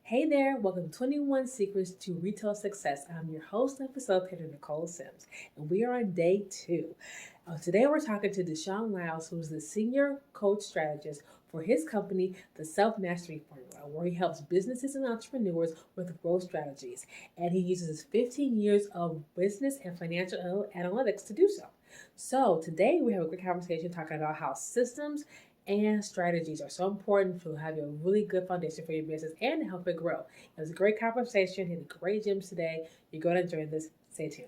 Hey there, welcome to 21 Secrets to Retail Success. I'm your host and facilitator, Nicole Sims, and we are on day two. Today we're talking to DeShawn Lyles, who is the Senior Coach Strategist for his company, the Self Mastery Formula, where he helps businesses and entrepreneurs with growth strategies. And he uses his 15 years of business and financial analytics to do so. So today we have a great conversation talking about how systems and strategies are so important to have a really good foundation for your business and to help it grow. It was a great conversation, hit great gems today. You're going to enjoy this. Stay tuned.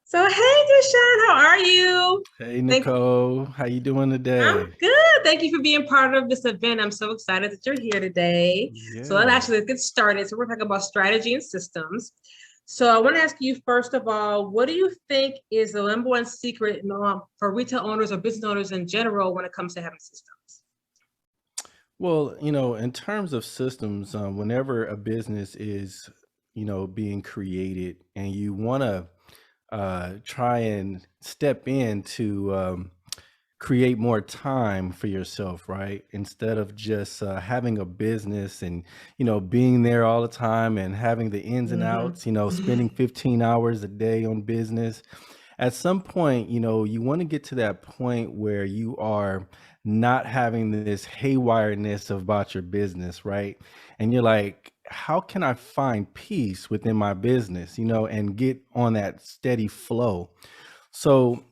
So, hey, DeShawn, how are you? Hey Thank Nicole, how you doing I'm today? good. Thank you for being part of this event. I'm so excited that you're here today. So Yeah. let's get started. So we're talking about strategy and systems. So I want to ask you first of all, what do you think is the number one secret for retail owners or business owners in general when it comes to having systems? Well, in terms of systems, whenever a business is, being created and you want to try and step in to create more time for yourself, right? Instead of just having a business and, being there all the time and having the ins and Mm-hmm. outs, spending 15 hours a day on business. At some point, you want to get to that point where you are not having this haywireness about your business, right? And you're like, how can I find peace within my business, and get on that steady flow? So,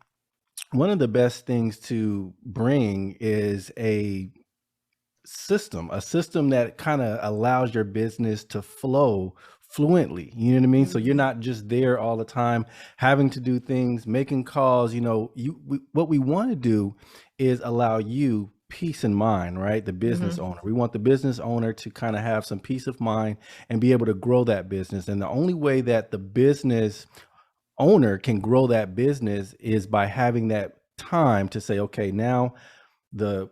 one of the best things to bring is a system that kind of allows your business to flow fluently. You know what I mean? So you're Mm-hmm. not just there all the time having to do things, making calls. What we want to do is allow you peace of mind, right? The business Mm-hmm. owner. We want the business owner to kind of have some peace of mind and be able to grow that business. And the only way that the business owner can grow that business is by having that time to say, okay, now the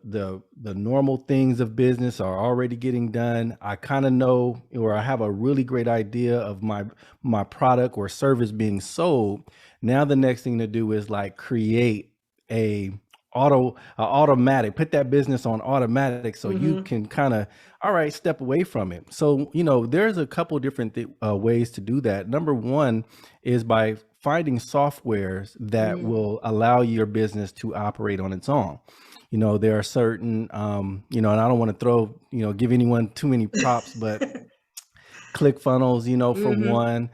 normal things of business are already getting done. I kind of know, or I have a really great idea of my product or service being sold. Now the next thing to do is like create a automatic, put that business on automatic so you Mm-hmm. can kind of, all right, step away from it. So there's a couple different ways to do that. Number one is by finding softwares that Mm-hmm. will allow your business to operate on its own. There are certain, and I don't want to give anyone too many props, but ClickFunnels, for Mm-hmm. one,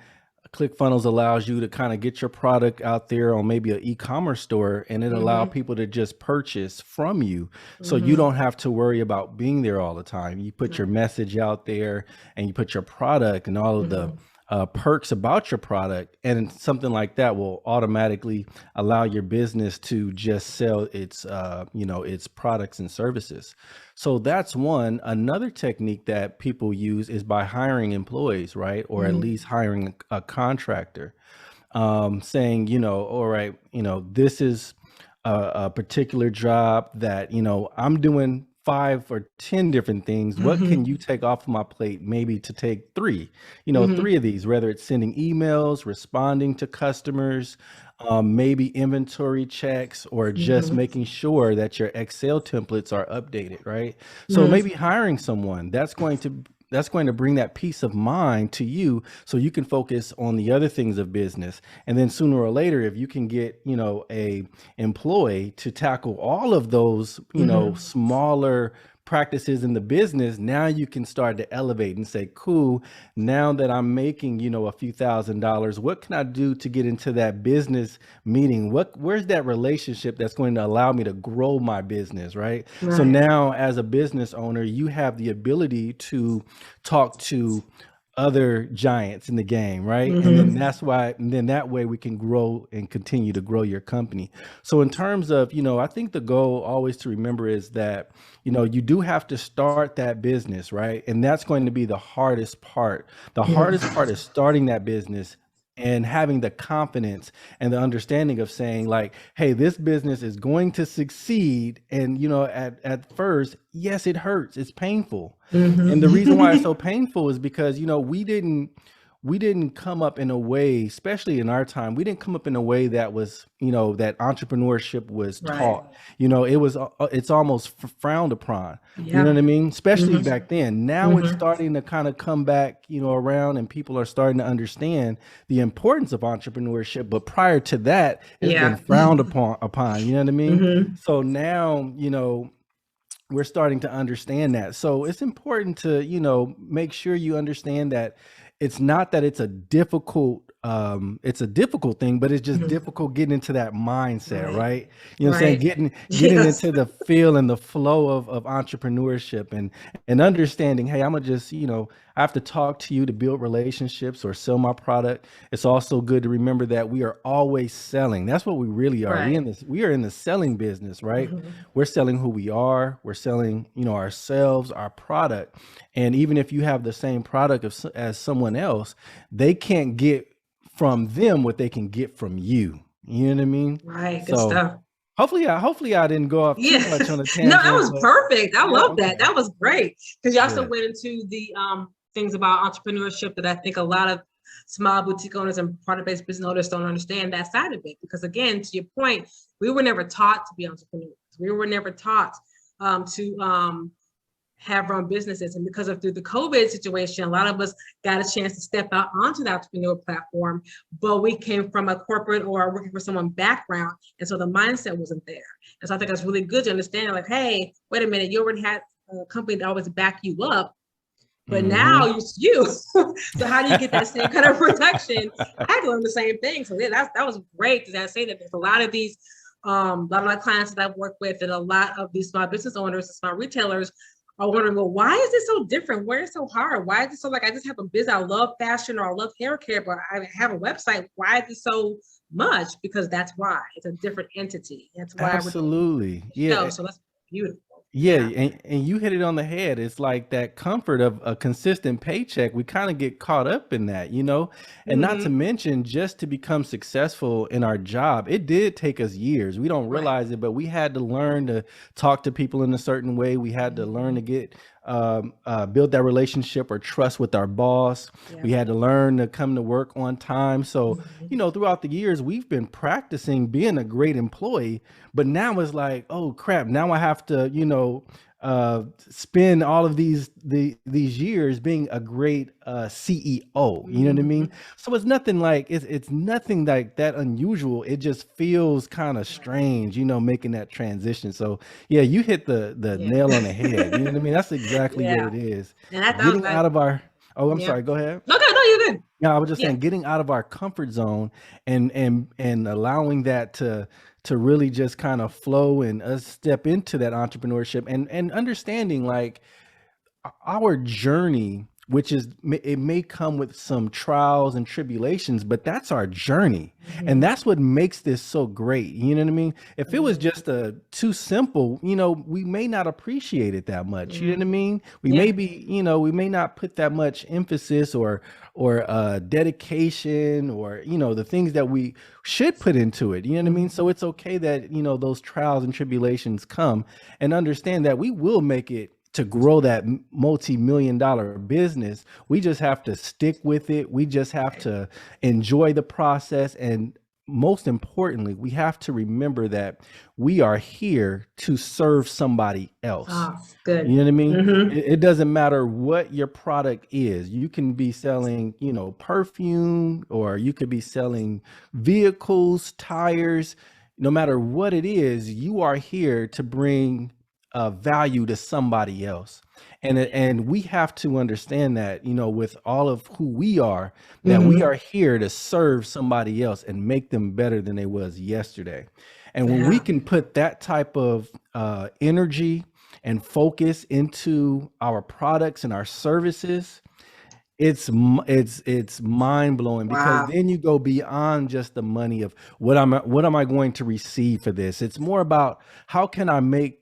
ClickFunnels allows you to kind of get your product out there on maybe an e-commerce store, and it allow Mm-hmm. people to just purchase from you. So you Mm-hmm. don't have to worry about being there all the time. You put your Right. message out there and you put your product and all of the Mm-hmm. perks about your product, and something like that will automatically allow your business to just sell its products and services. So that's one. Another technique that people use is by hiring employees, right? Or at Mm-hmm. least hiring a contractor, saying, all right, this is a particular job that, I'm doing 5 or 10 different things. What can Mm-hmm. you take off of my plate? Maybe to take three, Mm-hmm. three of these, whether it's sending emails, responding to customers, maybe inventory checks, or just Mm-hmm. making sure that your Excel templates are updated, right? So Mm-hmm. maybe hiring someone that's going to bring that peace of mind to you so you can focus on the other things of business. And then sooner or later, if you can get, a employee to tackle all of those, Mm-hmm. smaller practices in the business, now you can start to elevate and say, cool, now that I'm making, a few $1,000s, what can I do to get into that business meeting? Where's that relationship that's going to allow me to grow my business, right? So Right. now as a business owner, you have the ability to talk to other giants in the game, right? And then Mm-hmm. that way we can grow and continue to grow your company. So in terms of, I think the goal always to remember is that, you do have to start that business, right? And that's going to be the hardest part. The hardest part is starting that business and having the confidence and the understanding of saying like, hey, this business is going to succeed. And at first, yes, it hurts, it's painful. And the reason why it's Mm-hmm. so painful is because we didn't we didn't come up in a way, especially in our time, we didn't come up in a way that was, that entrepreneurship was Right. taught. It's almost frowned upon. You know Yeah. what I mean? Especially Hmm. back then. Now it's Hmm. starting to kind of come back, around, and people are starting to understand the importance of entrepreneurship. But prior to that, it's been Yeah. frowned upon. You know what I mean? Hmm. So now, we're starting to understand that. So it's important to, make sure you understand that it's not that it's a difficult thing, but it's just Hmm. difficult getting into that mindset, Right. right? You know what I'm saying? Right. Getting Yes. into the feel and the flow of entrepreneurship, and understanding, hey, I'm gonna just, I have to talk to you to build relationships or sell my product. It's also good to remember that we are always selling. That's what we really are. Right. We are in the selling business, right? Hmm. We're selling who we are. We're selling, ourselves, our product. And even if you have the same product as someone else, they can't get from them what they can get from you. You know what I mean? Right. Good So stuff. hopefully I didn't go off too Yeah. much on a No, that tangent, was but perfect. I yeah, love okay, that. That was great. Because you also good. went into the things about entrepreneurship that I think a lot of small boutique owners and product-based business owners don't understand that side of it. Because again, to your point, we were never taught to be entrepreneurs. We were never taught to have run businesses. And because of through the COVID situation, a lot of us got a chance to step out onto the entrepreneur platform, but we came from a corporate or working for someone background. And so the mindset wasn't there. And so I think that's really good to understand, like, hey, wait a minute, you already had a company that always back you up, but now Hmm. it's you. So how do you get that same kind of protection? I had to learn the same thing. So yeah, that was great to say that there's a lot of these, a lot of my clients that I've worked with and a lot of these small business owners and small retailers are wondering, well, why is this so different? Why is it so hard? Why is it so like I just have a business? I love fashion or I love hair care, but I have a website. Why is it so much? Because that's why it's a different entity. That's why we're doing Absolutely. the show. Yeah. So that's beautiful. Yeah, Yeah. and you hit it on the head. It's like that comfort of a consistent paycheck. We kind of get caught up in that, and not to Mm-hmm. mention just to become successful in our job, it did take us years. We don't Right. realize it, but we had to learn to talk to people in a certain way. We had to learn to get build that relationship or trust with our boss. Yeah. We had to learn to come to work on time. So, Mm-hmm. throughout the years, we've been practicing being a great employee, but now it's like, oh crap, now I have to, spend all of these years being a great CEO. You know what I Mm-hmm. mean? So it's nothing like that unusual. It just feels kind of Right. strange, making that transition. So yeah, you hit the Yeah. nail on the head. You know what I mean? That's exactly what Yeah. it is. And I thought Getting that, out of our Oh, I'm yeah. sorry, go ahead. Okay, no, you're good. Yeah, I was just Yeah. saying, getting out of our comfort zone and allowing that to really just kind of flow and us step into that entrepreneurship and understanding like our journey, which is it may come with some trials and tribulations, but that's our journey, and Mm-hmm. that's what makes this so great. You know what I mean? If it was Mm-hmm. just too simple, we may not appreciate it that much. You know what I Mm-hmm. mean? We may Yeah. be, we may not put that much emphasis or dedication or the things that we should put into it. You know what I mean? Mm-hmm. So it's okay that those trials and tribulations come, and understand that we will make it to grow that multi-million dollar business. We just have to stick with it. We just have Right. to enjoy the process. And most importantly, we have to remember that we are here to serve somebody else. Oh, You good. know what I mean? Mm-hmm. It doesn't matter what your product is. You can be selling, perfume, or you could be selling vehicles, tires. No matter what it is, you are here to bring value to somebody else. And we have to understand that, with all of who we are, that we Mm-hmm. are here to serve somebody else and make them better than they was yesterday. And when we Yeah. can put that type of energy and focus into our products and our services, it's mind blowing, because Wow. then you go beyond just the money of what am I going to receive for this. It's more about how can I make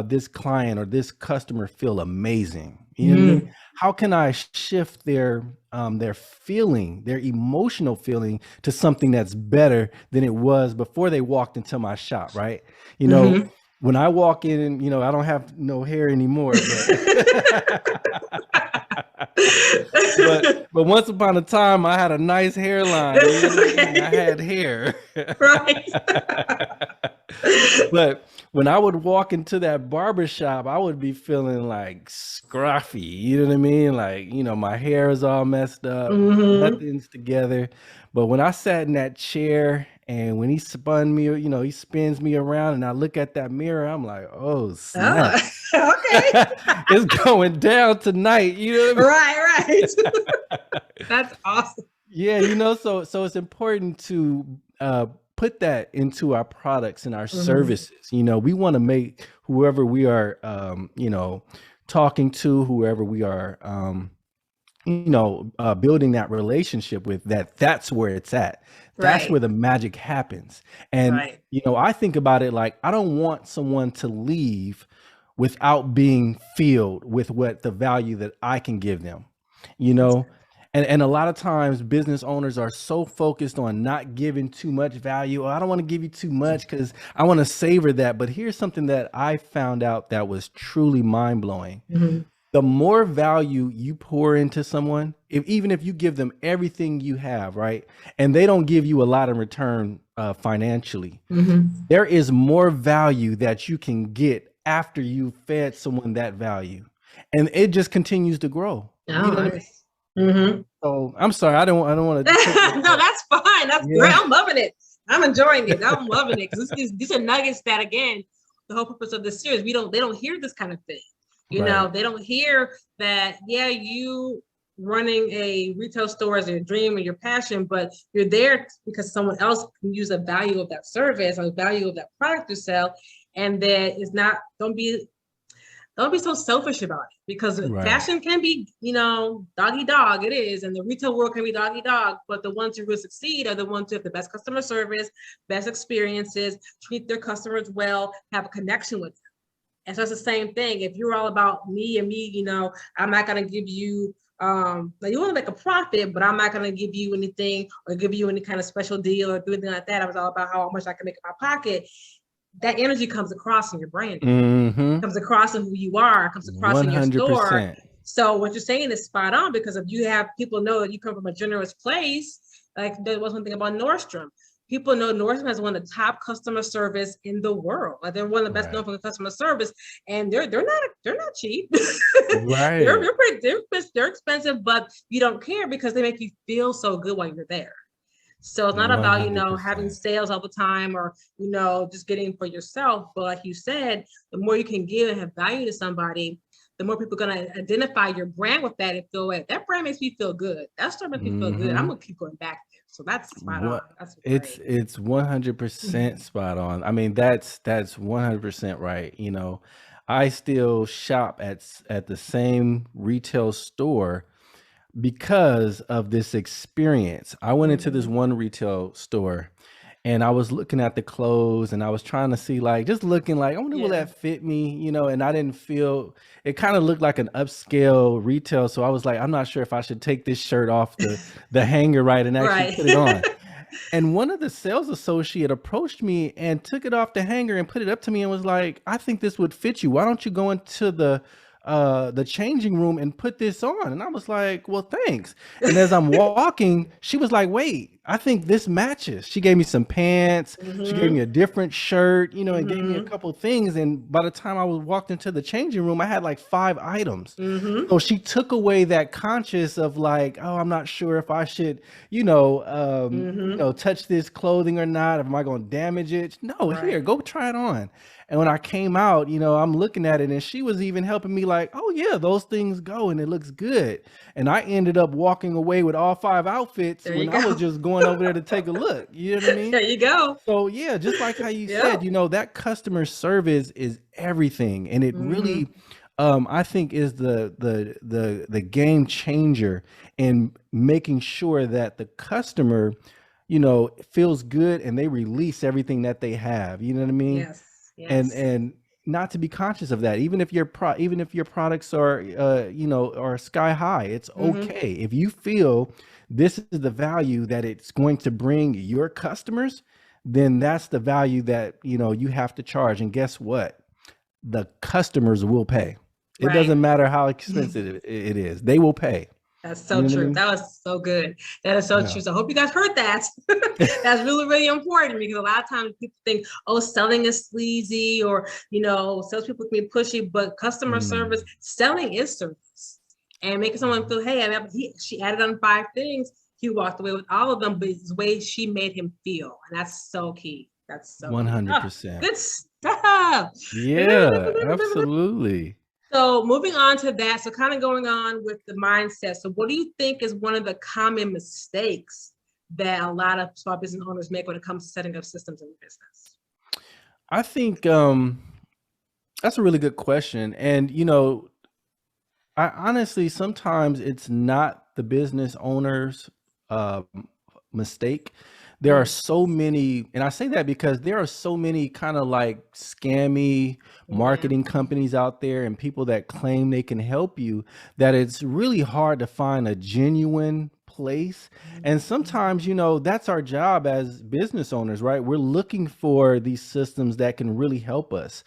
this client or this customer feel amazing. You know what I mean? Mm. How can I shift their feeling, their emotional feeling, to something that's better than it was before they walked into my shop, right? You know, Mm-hmm. when I walk in and I don't have no hair anymore, but But once upon a time, I had a nice hairline. You know what I mean? I had hair. Right. But when I would walk into that barber shop, I would be feeling like scruffy. You know what I mean? Like, my hair is all messed up, Mm-hmm. nothing's together. But when I sat in that chair and when he spun me, he spins me around and I look at that mirror, I'm like, oh, snap. Oh, okay. It's going down tonight. You know what I mean? Right. That's awesome. Yeah, so it's important to put that into our products and our services. We want to make whoever we are, talking to, whoever we are, building that relationship with, that's where it's at. That's Right. where the magic happens. And, Right. I think about it like, I don't want someone to leave without being filled with what the value that I can give them, you know? And a lot of times business owners are so focused on not giving too much value. Oh, I don't want to give you too much because I want to savor that. But here's something that I found out that was truly mind blowing. Mm-hmm. The more value you pour into someone, even if you give them everything you have, right, and they don't give you a lot in return financially, there is more value that you can get after you fed someone that value, and it just continues to grow. You know what I mean? Mm-hmm. So I'm sorry, I don't want to. No, that's fine. That's great. I'm loving it. I'm enjoying it. I'm loving it because these are nuggets that, again, the whole purpose of this series, they don't hear this kind of thing. They don't hear that, you running a retail store is your dream or your passion, but you're there because someone else can use the value of that service or the value of that product you sell. And that is not, don't be so selfish about it, because fashion can be, doggy dog. It is. And the retail world can be doggy dog, but the ones who will succeed are the ones who have the best customer service, best experiences, treat their customers well, have a connection with them. And so it's the same thing. If you're all about me and me, I'm not going to give you, like, you want to make a profit, but I'm not going to give you anything or give you any kind of special deal or do anything like that. I was all about how much I can make in my pocket. That energy comes across in your brand, comes across in who you are, comes across 100%. In your store. So what you're saying is spot on, because if you have people know that you come from a generous place, like there was one thing about Nordstrom. People know Nordstrom has one of the top customer service in the world. Like, they're one of the best known for the customer service, and they're not cheap. Right. they're expensive, but you don't care because they make you feel so good while you're there. So it's not about, 100%. having sales all the time or, just getting for yourself. But like you said, the more you can give and have value to somebody, the more people are going to identify your brand with that and feel, wait, that brand makes me feel good. That store makes me feel good. I'm going to keep going back there. So that's spot on. That's it's 100% spot on. I mean, that's 100% right. I still shop at the same retail store because of this experience. I went into this one retail store and I was looking at the clothes and I was trying to see, like, just looking like, I wonder will that fit me, and I didn't feel, it kind of looked like an upscale retail. So I was like, I'm not sure if I should take this shirt off the hanger, right, and actually put it on. And one of the sales associate approached me and took it off the hanger and put it up to me and was like, I think this would fit you. Why don't you go into the changing room and put this on? And I was like, well, thanks. And as I'm walking, she was like, wait, I think this matches. She gave me some pants. She gave me a different shirt, and gave me a couple things. And by the time I walked into the changing room, I had like 5 items. So she took away that conscious of like, oh, I'm not sure if I should, touch this clothing or not. Am I going to damage it? No, here, go try it on. And when I came out, I'm looking at it and she was even helping me like, oh yeah, those things go and it looks good. And I ended up walking away with all 5 outfits when I was just going over there to take a look. You know what I mean? There you go. So yeah, just like how you said, that customer service is everything. And it really, I think is the game changer in making sure that the customer, feels good and they release everything that they have. You know what I mean? Yes. And not to be conscious of that, even if your products are are sky high, it's okay. If you feel this is the value that it's going to bring your customers, then that's the value that you have to charge. And guess what? The customers will pay. It Right. doesn't matter how expensive it is. They will pay. That's You so know what I true. mean? That was so good. That is so Yeah. true. So I hope you guys heard that. That's really, really important because a lot of times people think, oh, selling is sleazy or, salespeople can be pushy, but customer service, Mm. selling is service. And making someone feel, hey, she added on 5 things. He walked away with all of them, but it's the way she made him feel. And that's so key. That's so key. Oh, 100%. good stuff. Yeah, absolutely. So moving on to that, so kind of going on with the mindset. So what do you think is one of the common mistakes that a lot of small business owners make when it comes to setting up systems in business? I think that's a really good question. And I honestly, sometimes it's not the business owner's uh, mistake. There are Mm, so many, and I say that because there are so many kind of like scammy yeah. marketing companies out there and people that claim they can help you, that it's really hard to find a genuine place. And sometimes, that's our job as business owners, right? We're looking for these systems that can really help us.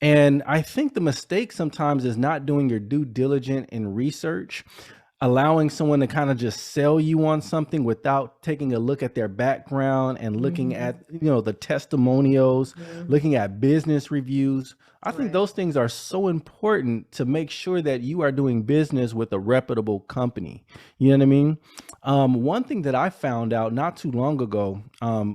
And I think the mistake sometimes is not doing your due diligence in research, allowing someone to kind of just sell you on something without taking a look at their background and looking Mhm. at, the testimonials, Mhm. looking at business reviews. I think Right. those things are so important to make sure that you are doing business with a reputable company. You know what I mean? One thing that I found out not too long ago,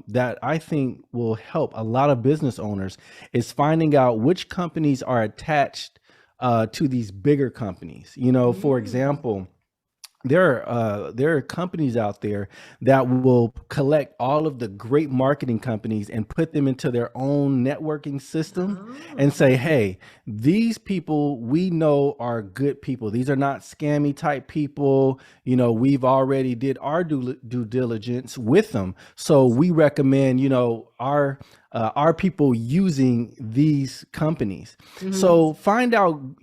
that I think will help a lot of business owners is finding out which companies are attached to these bigger companies. For Mm. example, there are companies out there that will collect all of the great marketing companies and put them into their own networking system and Oh. say, hey, these people we know are good people. These are not scammy type people. We've already did our due diligence with them, so we recommend our people using these companies. Mhm. So find out,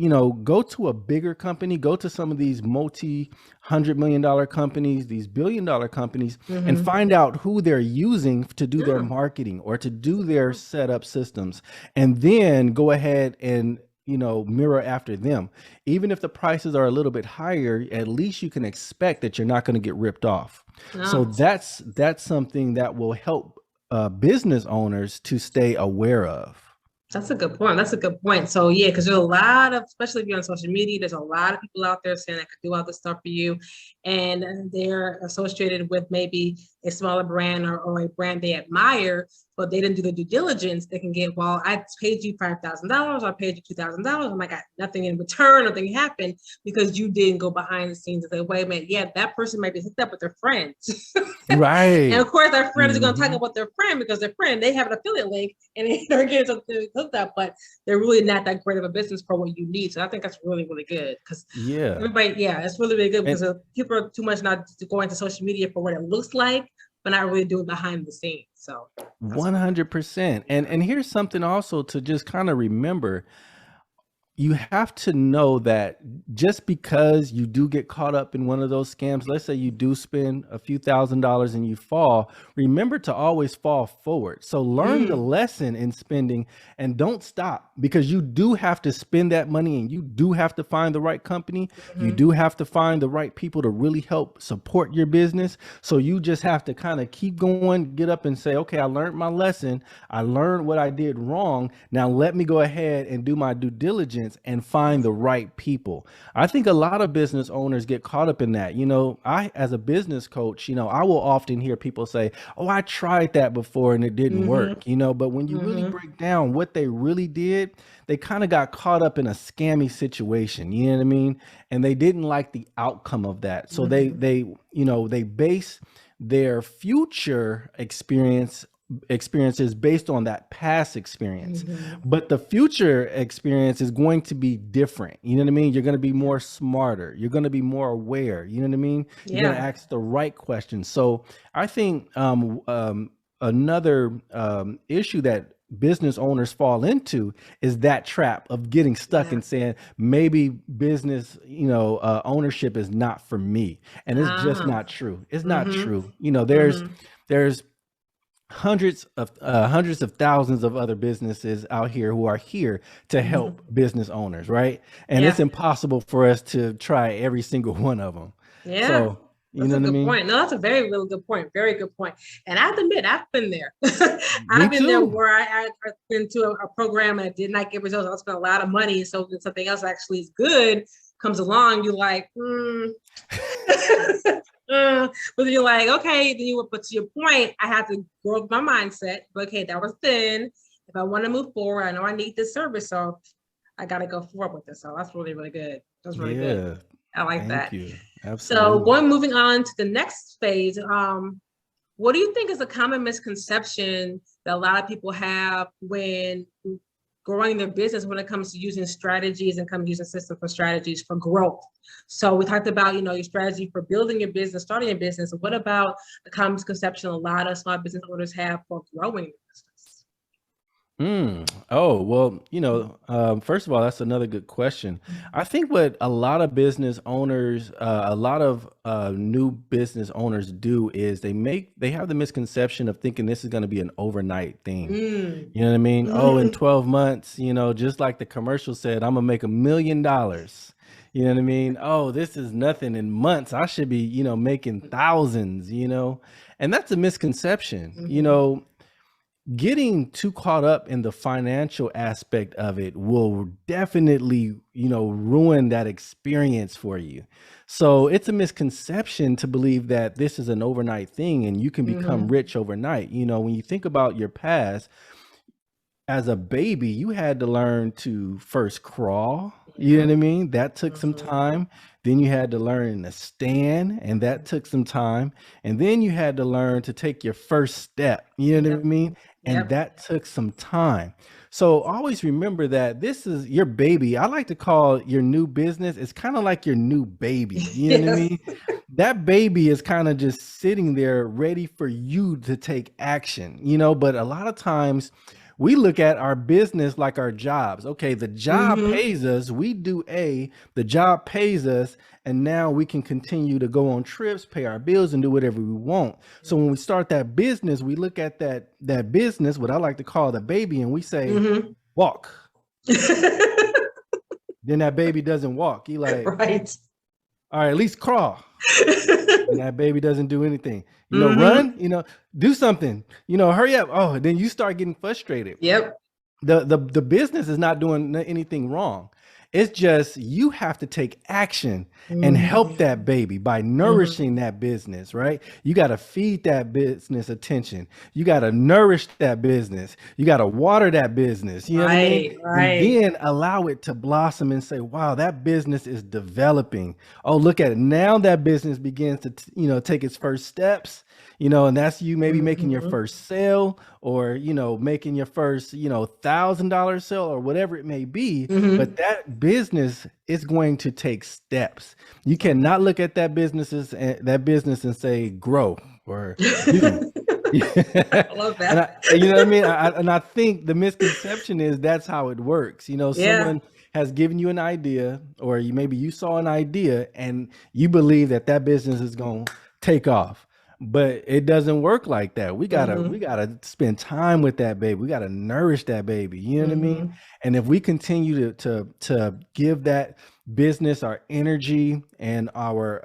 go to a bigger company, go to some of these multi-$100 million companies, these billion-dollar companies, and Mhm. find out who they're using to do their Yeah. marketing or to do their setup systems. And then go ahead and mirror after them. Even if the prices are a little bit higher, at least you can expect that you're not going to get ripped off. So No. that's something that will help business owners to stay aware of. That's a good point. That's a good point. So yeah, because there's a lot of, especially if you're on social media, there's a lot of people out there saying I could do all this stuff for you, and they're associated with maybe a smaller brand or a brand they admire, but they didn't do the due diligence. They can get, well, I paid you $5,000, I paid you $2,000, and I got nothing in return, nothing happened because you didn't go behind the scenes and say, wait a minute, yeah, that person might be hooked up with their friends. And Right. of course, our friends are going to talk Hmm. about their friend because their friend, they have an affiliate link and they're getting something hooked up, but they're really not that great of a business for what you need. So I think that's really, really good because Yeah. everybody, yeah, it's really, really good And because people are too much not going to social media for what it looks like, but not really doing behind the scenes. So that's really good. 100%. And Yeah. and here's something also to just kind of remember. You have to know that just because you do get caught up in one of those scams, let's say you do spend a few $1,000s and you fall, remember to always fall forward. So learn the Mm. lesson in spending and don't stop, because you do have to spend that money and you do have to find the right company. You Mm-hmm. do have to find the right people to really help support your business. So you just have to kind of keep going, get up and say, okay, I learned my lesson. I learned what I did wrong. Now let me go ahead and do my due diligence and find the right people. I think a lot of business owners get caught up in that. I, as a business coach, I will often hear people say, oh, I tried that before and it didn't Mm-hmm. work, but when you really Mm-hmm. break down what they really did, they kind of got caught up in a scammy situation, you know what I mean? And they didn't like the outcome of that. So Mm-hmm. they base their future experiences based on that past experience, Mm-hmm. but the future experience is going to be different. You know what I mean? You're going to be Yeah. more smarter, you're going to be more aware, you know what I mean? You're going to Yeah. ask the right questions. So I think another issue that business owners fall into is that trap of getting stuck Yeah. and saying maybe business ownership is not for me, and it's just Uh-huh. not true. It's not Mm-hmm. true. Mm-hmm. There's hundreds of thousands of other businesses out here who are here to help business owners, right? And it's Yeah. impossible for us to try every single one of them. Yeah. So, you That's know a what I good mean? point. No, that's a very, really good point. Very good point. And I have to admit, I've been there. Me I've been there too. where I've been to a program and did not get results. I spent a lot of money. So when something else actually is good comes along, you're like, but you're like, okay, then but to your point, I have to grow up my mindset. Okay, that was then. If I want to move forward, I know I need this service. So I got to go forward with this. So that's really, really good. That's really good. Yeah. I like Thank that. you. So Absolutely. moving on to the next phase, what do you think is a common misconception that a lot of people have when growing their business when it comes to using strategies and using systems for strategies for growth? So we talked about, your strategy for building your business, starting your business. What about the common misconception a lot of small business owners have for growing their business? Oh, well, first of all, that's another good question. I think what a lot of business owners, a lot of new business owners do is they have the misconception of thinking this is going to be an overnight thing. Mm. You know what I mean? Oh, in Mm-hmm. 12 months, just like the commercial said, I'm gonna make $1 million. You know what I mean? Oh, this is nothing in months. I should be, making thousands, and that's a misconception. Mm-hmm. Getting too caught up in the financial aspect of it will definitely, ruin that experience for you. So it's a misconception to believe that this is an overnight thing and you can become Mm-hmm. rich overnight. When you think about your past, as a baby, you had to learn to first crawl. You know Yeah. what I mean? That took some Mm-hmm. time. Then you had to learn to stand, and that took some time. And then you had to learn to take your first step. You know what I Yep. mean? And Yep. that took some time. So always remember that this is your baby. I like to call your new business, it's kind of like your new baby. You know what I Yes. mean? That baby is kind of just sitting there ready for you to take action, but a lot of times we look at our business like our jobs. Okay, the job Mm-hmm. pays us, we do the job pays us, and now we can continue to go on trips, pay our bills, and do whatever we want. So when we start that business, we look at that business, what I like to call the baby, and we say, Mm-hmm. walk. Then that baby doesn't walk. You like, Right. all right, at least crawl. And that baby doesn't do anything. Mm-hmm. Run, do something, hurry up. Oh, then you start getting frustrated. Yep. The business is not doing anything wrong. It's just you have to take action and help Mm-hmm. that baby by Mm-hmm. nourishing that business, right? You got to feed that business attention. You got to nourish that business. You got to water that business. You know what I mean? Right. And Right. then allow it to blossom and say, wow, that business is developing. Oh, look at it. Now that business begins to, take its first steps, and that's you maybe making your Mm-hmm. first sale or, making your first, $1,000 sale or whatever it may be. But Mm-hmm. that business is going to take steps. You cannot look at that business and say grow or do. I love And that. you know what I mean? And I think the misconception is that's how it works. Yeah. Someone has given you an idea, or maybe you saw an idea and you believe that business is going to take off. But it doesn't work like that. We Mm-hmm. gotta spend time with that baby. We gotta nourish that baby. You know what I mean? Mm-hmm. And if we continue to give that business our energy and our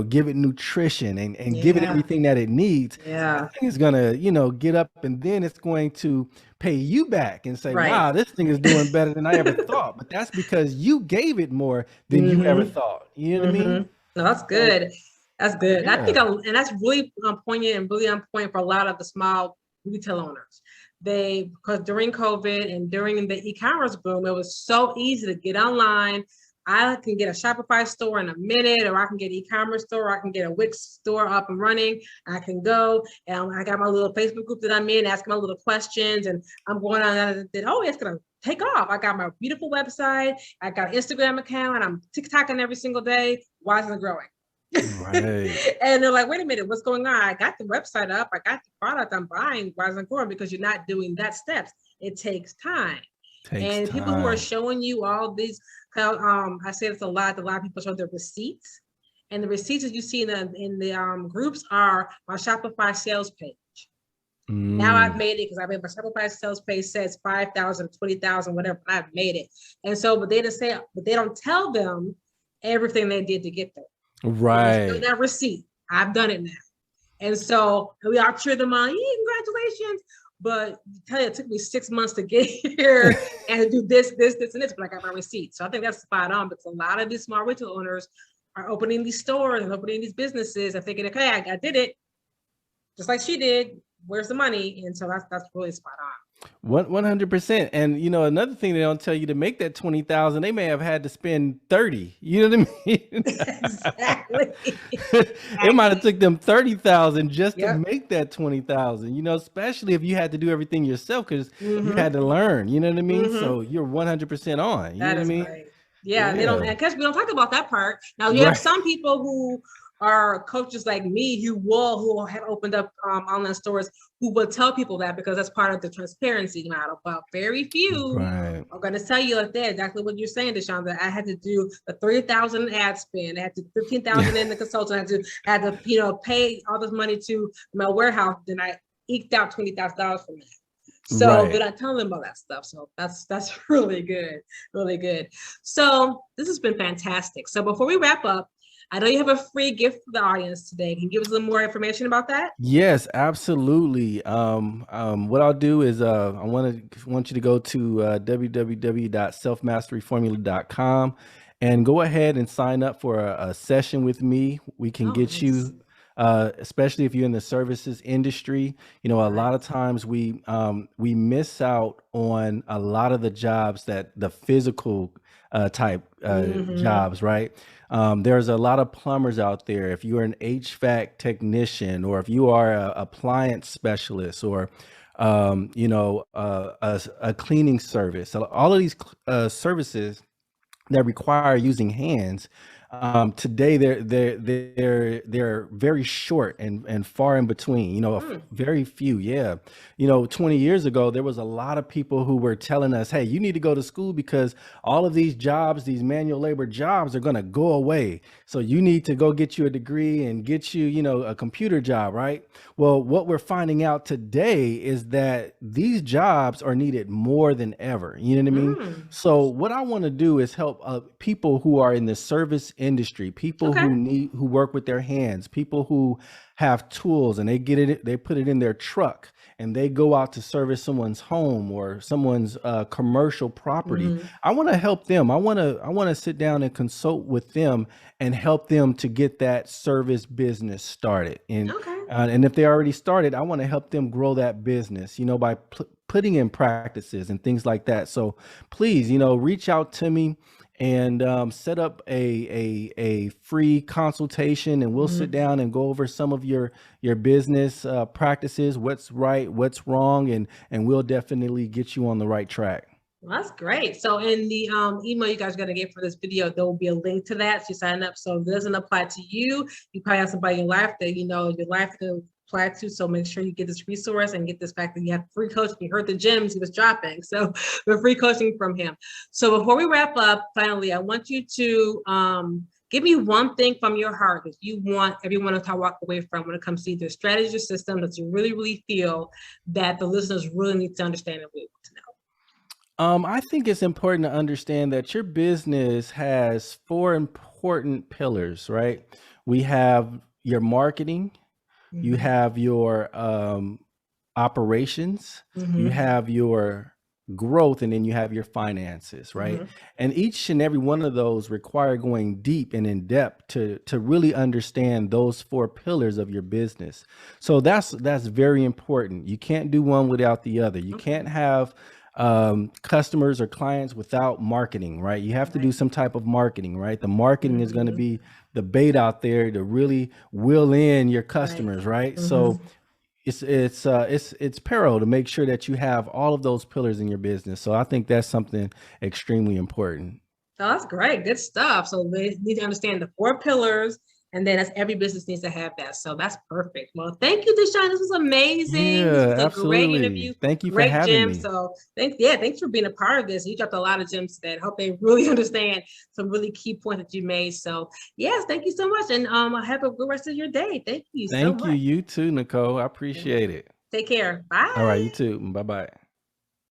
give it nutrition and give it Yeah. everything that it needs, that Yeah. thing is gonna get up, and then it's going to pay you back and say, Right. wow, this thing is doing better than I ever thought. But that's because you gave it more than you ever Mm-hmm. thought. You know what I mean? Mm-hmm. No, that's So good. That's good. I think, yeah. and that's really poignant and really on point for a lot of the small retail owners. Because during COVID and during the e-commerce boom, it was so easy to get online. I can get a Shopify store in a minute, or I can get an e-commerce store, or I can get a Wix store up and running. I can go and I got my little Facebook group that I'm in, asking my little questions, and I'm going on and oh, it's gonna take off. I got my beautiful website, I got an Instagram account, and I'm TikToking every single day. Why isn't it growing? Right. And they're like, wait a minute, what's going on? I got the website up, I got the product I'm buying. Why isn't it growing? Because you're not doing that steps. It takes time. Takes And people who are time. showing you all these, I say this a lot of people show their receipts. And the receipts that you see in the groups are my Shopify sales page. Now I've Mm. made it because I made my sacrifice sales page says 5,000, 20,000, whatever. But I've made it. And so, but they just say, but they don't tell them everything they did to get there. They just show Right. that receipt. I've done it now. And so we all cheer them on. Yeah, congratulations. But tell you, it took me 6 months to get here and do this, and this, but I got my receipt. So I think that's spot on because a lot of these small retail owners are opening these stores and opening these businesses and thinking, okay, I did it just like she did. Where's the money? And so that's really spot on. 100%. And you know, another thing they don't tell you, to make that 20,000, they may have had to spend 30. You know what I mean? Exactly. It might have took them 30,000 just to Yep. make that 20,000, you know, especially if you had to do everything yourself because you Mm-hmm. had to learn, you know what I mean? Mm-hmm. So you're 100% on, you know That what I is mean? great. Yeah, they don't, Yeah. and because we don't talk about that part. Now you have Right. some people who are coaches like me who have opened up online stores who will tell people that because that's part of the transparency model. But very few Right. are going to tell you like that exactly what you're saying, DeShawn. That I had to do the 30,000 ad spend, I had to 15,000 in the consultant, I had to pay all this money to my warehouse. Then I eked out $20,000 from that. So, but Right. I tell them about that stuff. So that's really good, really good. So this has been fantastic. So before we wrap up, I know you have a free gift for the audience today. Can you give us a little more information about that? Yes, absolutely. What I'll do is I want you to go to www.selfmasteryformula.com and go ahead and sign up for a session with me. We can Oh, get nice. you, especially if you're in the services industry. You know, a Right. lot of times we miss out on a lot of the jobs, that the physical type Mm-hmm. jobs, right? There's a lot of plumbers out there. If you're an HVAC technician, or if you are a appliance specialist, or you know, a cleaning service, so all of these services that require using hands, today they're very short and far in between, you know, Mm. very few. Yeah, you know, 20 years ago there was a lot of people who were telling us, hey, you need to go to school because all of these jobs, these manual labor jobs, are going to go away, so you need to go get you a degree and get you, you know, a computer job, right? Well, what we're finding out today is that these jobs are needed more than ever, you know what I mean? Mm. So what I want to do is help people who are in the service industry, people Okay. who work with their hands, people who have tools and they put it in their truck and they go out to service someone's home or someone's commercial property. Mm-hmm. I want to help them. I want to sit down and consult with them and help them to get that service business started. Okay. And if they already started, I want to help them grow that business, you know, by putting in practices and things like that. So please, you know, reach out to me and set up a free consultation, and we'll sit Mm-hmm. down and go over some of your business practices, what's right, what's wrong, and we'll definitely get you on the right track. Well, that's great. So in the email you guys are going to get for this video, there will be a link to that. So you sign up. So if it doesn't apply to you, you probably have somebody in your life that you know your life can apply to. So make sure you get this resource and get this fact that you have free coaching. You heard the gems he was dropping. So the free coaching from him. So before we wrap up, finally, I want you to give me one thing from your heart that you want everyone to walk away from when it comes to either strategy or system that you really, really feel that the listeners really need to understand and really want to know. I think it's important to understand that your business has four important pillars, right? We have your marketing, you Mm-hmm. have your operations, you Mm-hmm. have your growth, and then you have your finances, right? Mm-hmm. And each and every one of those require going deep and in depth to really understand those four pillars of your business. So that's very important. You can't do one without the other. You Okay. can't have customers or clients without marketing, right? You have to do Right. some type of marketing, right? The marketing is going to Mm-hmm. be the bait out there to really will in your Right. customers, right? Mm-hmm. So it's peril to make sure that you have all of those pillars in your business. So I think that's something extremely important. So that's great. Good stuff. So they need to understand the four pillars, and then that's every business needs to have that. So that's perfect. Well, thank you, DeShawn. This was amazing. This Yeah, was a great absolutely. interview. Thank you for Great having gem. me. So thanks for being a part of this. You dropped a lot of gems today. I hope they really understand some really key points that you made. So yes, thank you so much. And have a good rest of your day. Thank you so Thank you. much. You too, Nicole. I Thank appreciate you. it. Take care. All right, you Bye. too. Bye bye.